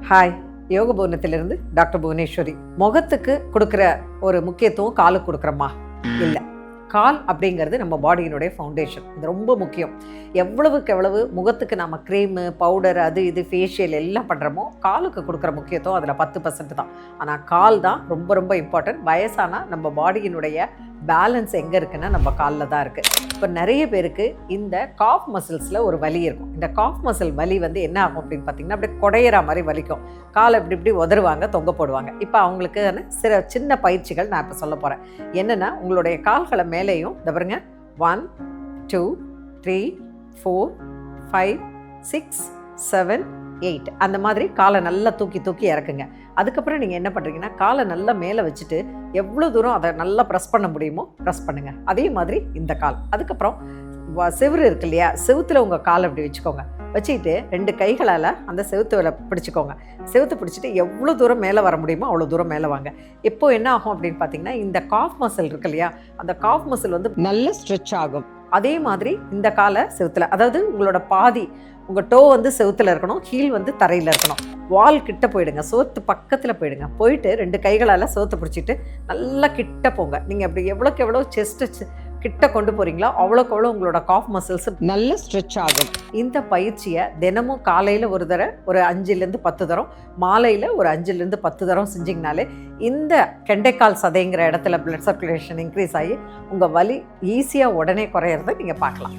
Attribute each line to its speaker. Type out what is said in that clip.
Speaker 1: Hi, யோக பூர்ணத்திலிருந்து doctor Bhuvaneswari. முகத்துக்கு கொடுக்குற ஒரு முக்கியத்துவம் காலுக்கு கொடுக்குறோமா? இல்லை. கால் அப்படிங்கிறது நம்ம பாடியினுடைய ஃபவுண்டேஷன். இது ரொம்ப முக்கியம். எவ்வளவுக்கு எவ்வளவு முகத்துக்கு நம்ம க்ரீமு, பவுடர், அது இது ஃபேஷியல் எல்லாம் பண்ணுறோமோ காலுக்கு கொடுக்குற முக்கியத்துவம் அதில் 10% தான். ஆனால் கால் தான் ரொம்ப ரொம்ப இம்பார்ட்டன்ட். வயசானால் நம்ம பாடியினுடைய பேலன்ஸ் எங்கே இருக்குன்னா நம்ம காலில் தான் இருக்குது. இப்போ நிறைய பேருக்கு இந்த காஃப் மசில்ஸில் ஒரு வலி இருக்கும். இந்த காஃப் மசில் வலி என்ன ஆகும் அப்படின்னு பார்த்தீங்கன்னா அப்படியே குடையிற மாதிரி வலிக்கும். காலை இப்படி உதறுவாங்க, தொங்க போடுவாங்க. இப்போ அவங்களுக்கு சின்ன பயிற்சிகள் நான் இப்போ சொல்ல போகிறேன். என்னென்னா, உங்களுடைய கால்களை மேலேயும் இந்த பாருங்க, 1 2 3 4 5 6 7 8 அந்த மாதிரி காலை நல்லா தூக்கி இறக்குங்க. அதுக்கப்புறம் நீங்கள் என்ன பண்ணுறீங்கன்னா, காலை நல்லா மேலே வச்சுட்டு எவ்வளோ தூரம் அதை நல்லா ப்ரெஸ் பண்ண முடியுமோ ப்ரெஸ் பண்ணுங்கள். அதே மாதிரி இந்த கால். அதுக்கப்புறம் செவுரு இருக்கு இல்லையா, செவுத்துல உங்கள் காலை அப்படி வச்சுக்கோங்க. வச்சுக்கிட்டு 2 கைகளால் அந்த செவுத்துல பிடிச்சிக்கோங்க. செவுத்து பிடிச்சிட்டு எவ்வளோ தூரம் மேலே வர முடியுமோ அவ்வளோ தூரம் மேலே வாங்க. எப்போ என்ன ஆகும் அப்படின்னு பார்த்தீங்கன்னா, இந்த காஃப் மசில் இருக்கு இல்லையா, அந்த காஃப் மசில் நல்ல ஸ்ட்ரெச் ஆகும். அதே மாதிரி இந்த காலை செவுத்துல, அதாவது உங்களோட பாதி உங்கள் டோ செவுத்துல இருக்கணும், ஹீல் தரையில் இருக்கணும். வால் கிட்ட போயிடுங்க, சோத்து பக்கத்தில் போயிடுங்க. போயிட்டு 2 கைகளால் சோத்து பிடிச்சிட்டு நல்லா கிட்ட போங்க. நீங்கள் அப்படி எவ்வளோக்கு எவ்வளோ செஸ்ட்டு கிட்ட கொண்டு போகிறீங்களோ அவ்வளோக்கு எவ்வளோ உங்களோட காஃப் மசில்ஸ் நல்ல ஸ்ட்ரெச் ஆகும். இந்த பயிற்சியை தினமும் காலையில் ஒரு தடவை ஒரு 5-10 தரம், மாலையில் ஒரு 5-10 தரம் செஞ்சிங்கனாலே இந்த கெண்டைக்கால் சதைங்கிற இடத்துல பிளட் சர்க்குலேஷன் இன்க்ரீஸ் ஆகி உங்கள் வலி ஈஸியாக உடனே குறையிறத நீங்கள் பார்க்கலாம்.